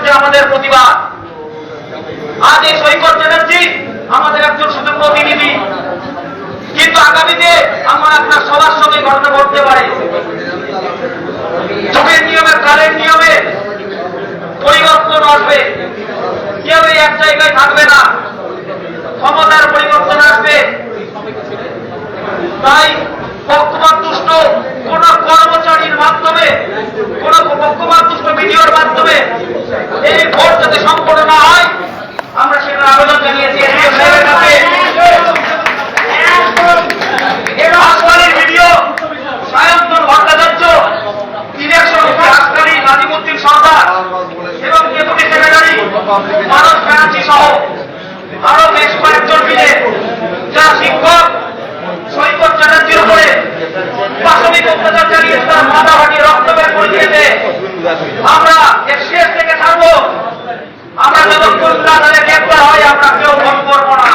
হচ্ছে আমাদের প্রতিবাদ। আজ এই সৈকত চ্যাটার্জি আমাদের একজন শুধু প্রতিনিধি, কিন্তু আগামীতে আমার আপনার সবার সঙ্গে ঘটনা ঘটতে পারে। যুগের নিয়মে, কালের নিয়মে পরিবর্তন আসবে। কেউ এক জায়গায় থাকবে না, ক্ষমতার পরিবর্তন আসবে। তাই পক্ষপাতদুষ্ট কোন কর্মচারীর মাধ্যমে, কোন পক্ষপাতদুষ্ট ভিডিওর মাধ্যমে এই ভোট যাতে সম্পন্ন না হয়, আমরা সেটার আবেদন জানিয়েছি এসডিও সাহেবের কাছে। হাসপাতালের ভিডিও সায়ন্তন ভট্টাচার্য, ইলেকশন হাসপাতালি নাজিমুদ্দিন সরকার এবং ডেপুটি সেক্রেটারি মানস ব্যানার্জি সহ আরো বেশ কয়েকজন মিলে যা শিক্ষক সৈকত চ্যাটার্জির উপরে প্রাথমিক অত্যাচার চালিয়ে তার মাথা ফাটিয়ে রক্ত বের করে দিয়েছে। আমরা এর শেষ থেকে থাকবো। আমরা যতক্ষণ তাদের গ্রেপ্তার হয় আমরা কেউ ভোট করবো না।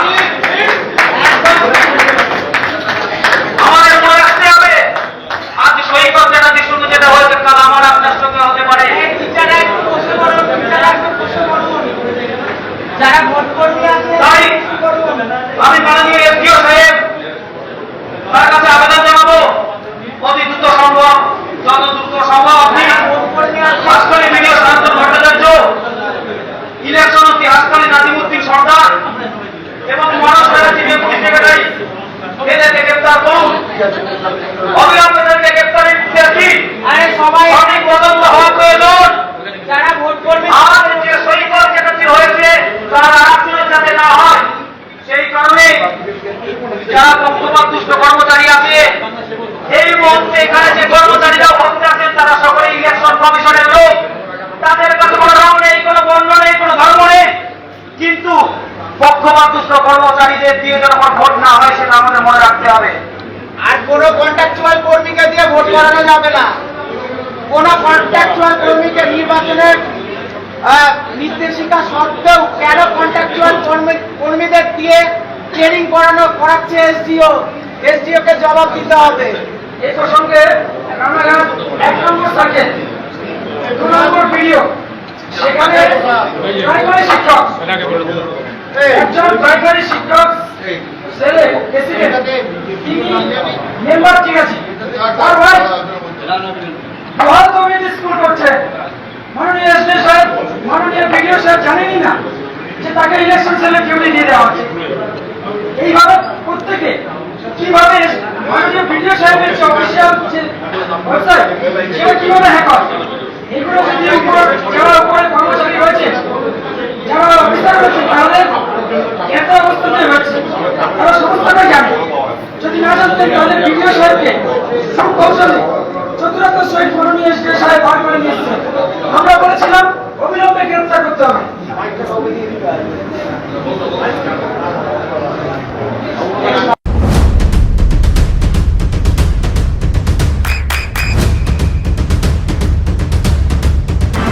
আমাদের মনে রাখতে হবে, আজ সৈকত চ্যাটার্জির সঙ্গে যেটা হয়েছে কাল আমার আপনার সঙ্গে হতে পারে। তাই আমি মাননীয় এসডিও সাহেব তার কাছে আবেদন জানাবো, অতি দ্রুত সম্ভব, যত দ্রুত সম্ভব আপনি হাসপাতালি ভিডিও সায়ন্তন ভট্টাচার্য, ইলেকশন হাসপাতালি নাজিমুদ্দিন সরকার এবং মানস ব্যানার্জি ডেপুটি সেক্রেটারি এদেরকে গ্রেপ্তার করুন। অবিলম্বে এদেরকে গ্রেপ্তারের নির্দেশ সঠিক তদন্ত হওয়া প্রয়োজন। যারা ভোট করবে আর যে সৈকত চ্যাটার্জি হয়েছে তার আরেকজনের যাতে না হয়, সেই কারণে যারা পক্ষপাতদুষ্ট কর্মচারী আছে, এই মুহূর্তে এখানে যে কর্মচারীরা উপস্থিত আছেন তারা সকলে ইলেকশন কমিশনের লোক। তাদের কাছে কোনো রং নেই, কোনো বর্ণ নেই, কোনো ধর্ম নেই, কিন্তু পক্ষপাতদুষ্ট কর্মচারীদের দিয়ে যেন ভোট না হয় সেটা আমাদের মনে রাখতে হবে। আর কোনো কন্ট্রাকচুয়াল কর্মীকে দিয়ে ভোট করানো যাবে না। কোন কন্ট্রাকচুয়াল কর্মীকে নির্বাচনের নির্দেশিকা সত্ত্বেও কেন কন্ট্রাকচুয়াল কর্মীদের দিয়ে ট্রেনিং করাচ্ছে এসডিও কে জবাব দিতে হবে। এই প্রসঙ্গে রানাঘাট 1 নম্বর সার্কেল 2 নম্বর ভিডিও, সেখানে প্রাইমারি শিক্ষক, একজন প্রাইমারি শিক্ষক ছেলে প্রেসিডেন্ট, তিনি মেম্বার ঠিক আছে, তার ভাই বহাল কমিটি স্কুল করছে। মাননীয় এসডি সাহেব, মাননীয় ভিডিও সাহেব জানেনই না যে তাকে ইলেকশন সেলের ডিউটি দিয়ে দেওয়া হচ্ছে। এইভাবে প্রত্যেকে কিভাবে মাননীয় ভিডিও সাহেবের যে অফিসিয়াল ওয়েবসাইট সেটা কিভাবে হ্যাক হয়, এগুলো যদি যারা উপরে কর্মচারী রয়েছে, যারা অফিসার রয়েছে, তাদের এত অবস্থাতে হয়েছে তারা সমস্তটাই জানে। যদি না জানতেন তাদের ভিডিও সাহেবকে সুকৌশলে চতুরতার সহিত মাননীয় এসডি সাহেব বার করে নিয়েছিলেন। আমরা বলেছিলাম অবিলম্বে গ্রেপ্তার করতে হবে।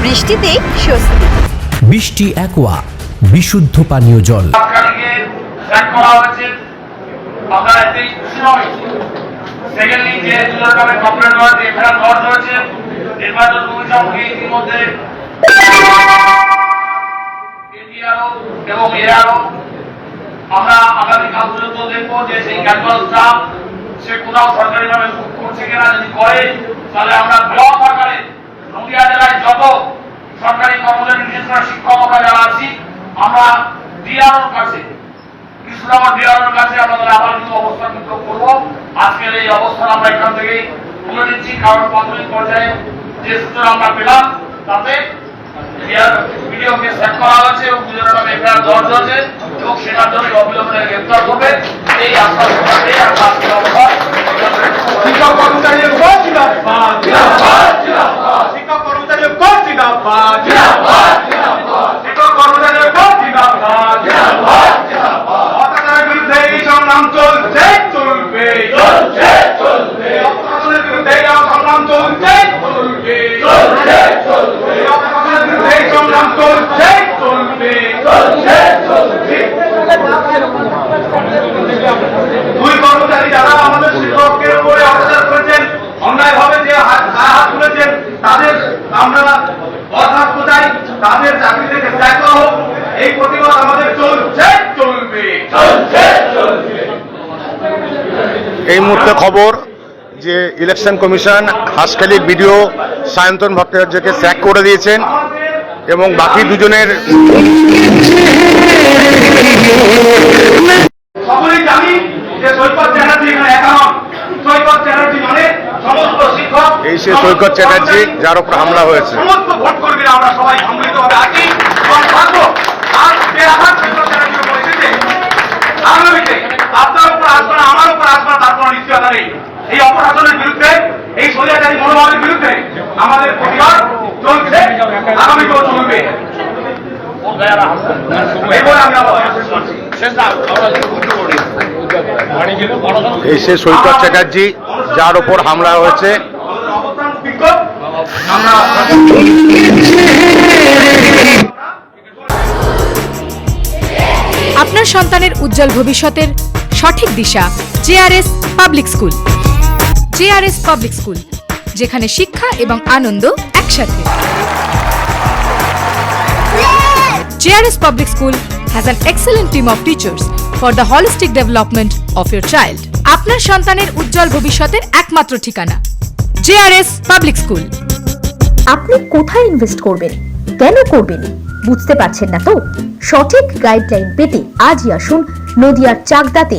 বৃষ্টিতে স্বস্তি। বৃষ্টি অ্যাকোয়া, বিশুদ্ধ পানীয় জল। সেকেন্ডলি যে দুজনের কমপ্লেন হয়েছে, এফআইআর লজ হয়েছে, নির্বাচন কমিশনকে ইতিমধ্যে এডিআরও এবং এআরও আমরা আগামীকাল পর্যন্ত দেখবো যে সেই ক্যাজুয়াল স্টাফ সে কোথাও সরকারিভাবে করছে কিনা। যদি করে তাহলে আমরা ব্লক আকারে নদিয়া জেলায় যত সরকারি কর্মচারী, বিশেষ করে শিক্ষকরা যারা আছি, আমরা ডিআরওর কাছে, কৃষ্ণনগর ডিআরওর কাছে আমাদের আবার কিছু অবস্থান করবো। আজকের এই অবস্থান আমরা এখান থেকেই তুলে নিচ্ছি, কারণ প্রাথমিক পর্যায়ে যে সূচনা আমরা পেলাম তাতে ভিডিওকে সেট করা হয়েছে এবং দুজনের নামে এফআইআর দর্জ হয়েছে এবং সেটার জন্য অবিলম্বে গ্রেপ্তার করবে এই আশ্বাস দিয়ে আমরা আজকের অবস্থান। শিক্ষক কর্মচারীর উপর জিন্দাবাদ, জিন্দাবাদ, জিন্দাবাদ। শিক্ষক কর্মচারীর উপর জিন্দাবাদ, জিন্দাবাদ, জিন্দাবাদ। শিক্ষক কর্মচারীর উপর জিন্দাবাদ, জিন্দাবাদ, জিন্দাবাদ। অত্যাচারের বিরুদ্ধে এই সংগ্রাম চলছে, চলবে, চলছে, চলবে। অত্যাচারের বিরুদ্ধে এই সংগ্রাম চলছে, চলবে, চলছে, চলবে। অত্যাচারের বিরুদ্ধে এই সংগ্রাম চলছে, চলবে, চলছে, চলবে। দুই কর্মচারী যারা আমাদের শিক্ষকের উপরে অত্যাচার করেছেন, অন্যায় ভাবে যে হাত তুলেছেন, তাদের আমরা বরখাস্ত চাই। তাদের চাকরি থেকে ত্যাগ করা হোক, এই প্রতিবাদ আমাদের চলছে চলবে। এই মুহূর্তে খবর যে election commission Hanskhali BDO Sayantan ভট্টাচার্যকে স্যাক করে দিয়েছেন এবং বাকি দুজনের সকলেই জানি যে সৈকত চ্যাটার্জি এখানে একা নন। সৈকত চ্যাটার্জি মানে সমস্ত শিক্ষক, এই সে সৈকত চ্যাটার্জি যার উপর হামলা হয়েছে। সমস্ত ভোট কর্মীরা আমরা সবাই সম্মিলিতভাবে আছি এবং থাকবো। আর যে আঘাত সৈকত চ্যাটার্জির উপর এসেছে আগামীতে আপনার উপর আসবে না, আমার উপর আসবে না, তার কোনো নিশ্চয়তা নেই। এই অপশাসনের বিরুদ্ধে, এই স্বৈরাচারী মনোভাবের বিরুদ্ধে আমাদের প্রতিবাদ চলছে, আগামীতেও চলবে। এই বলে আমি আবার শেষ করছি। এই সে সৈকত চ্যাটার্জি যার উপর হামলা হয়েছে। অবস্থান বিক্ষোভ আমরা আপনার সন্তানের উজ্জ্বল ভবিষ্যতের সঠিক দিশা JRS public school. JRS public school, যেখানে শিক্ষা এবং আনন্দ একসাথে। JRS public school has an excellent team of teachers for the holistic development of your child. আপনার সন্তানের উজ্জ্বল ভবিষ্যতের একমাত্র ঠিকানা জেআরএস পাবলিক স্কুল। আপনি কোথায় ইনভেস্ট করবেন, কেন করবেন বুঝতে পারছেন না তো? সঠিক গাইডলাইন পেতে আজই আসুন নদিয়ার চাকদাতে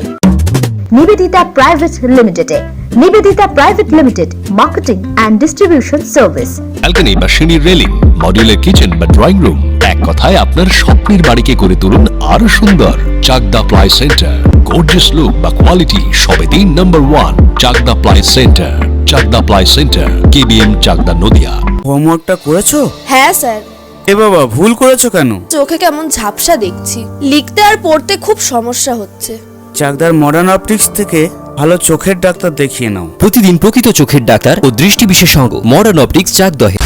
নিবেদিতা প্রাইভেট লিমিটেডে। Nivedita private limited, marketing and distribution service. Balcony বা সিঁড়ির রেলিং, মডিউলার কিচেন বা ড্রয়িং রুম, এক কথায় আপনার স্বপ্নের বাড়িকে করে তুলুন আরো সুন্দর। Chakdah ply centre, gorgeous look বা কোয়ালিটি সবে 3 নম্বর 1 Chakdah ply centre. Chakdah ply centre, KBM, Chakdah, Nadia. হোমওয়ার্কটা করেছো? হ্যাঁ স্যার। এ বাবা, ভুল করেছো কেন? চোখে কেমন ঝাপসা দেখছি, লিখতে আর পড়তে খুব সমস্যা হচ্ছে। চাকদার মডার্ন অপটিক্স থেকে ভালো চোখের ডাক্তার দেখিয়ে নাও। প্রতিদিন প্রকৃত চোখের ডাক্তার ও দৃষ্টি বিশেষজ্ঞ মডার্ন অপটিক্স চাকদহে।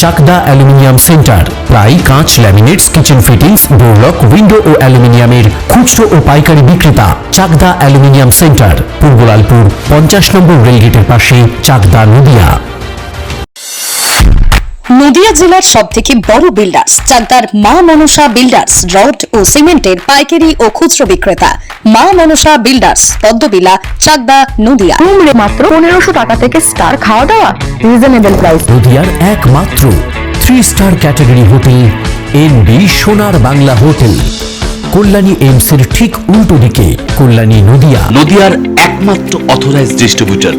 চাকদা অ্যালুমিনিয়াম সেন্টার, প্রায় কাঁচ, laminates, kitchen fittings, door lock, window ও অ্যালুমিনিয়ামের খুচরো ও পাইকারি বিক্রেতা। চাকদা অ্যালুমিনিয়াম সেন্টার, পূর্বলালপুর 50 নম্বর রেলগেটের পাশে, চাকদা, নদিয়া। নদিয়া জেলার সব থেকে বড় বিল্ডার্স চাকদার মা মনসা বিল্ডার্স, রড ও সিমেন্টের পাইকারি ও খুচরো বিক্রেতা। মা মনসা বিল্ডার্স, পদ্মবিলা, চাকদা, নদিয়া। মাত্র 1500 টাকা থেকে স্টার খাওয়া দাওয়া, রিজনেবল প্রাইস। নদিয়ার একমাত্র 3 স্টার ক্যাটাগরি হোটেল এনবি সোনার বাংলা হোটেল, কল্যাণী এইমস এর ঠিক উল্টো দিকে, কল্যাণী, নদিয়া। নদিয়ার একমাত্র অথরাইজড ডিস্ট্রিবিউটর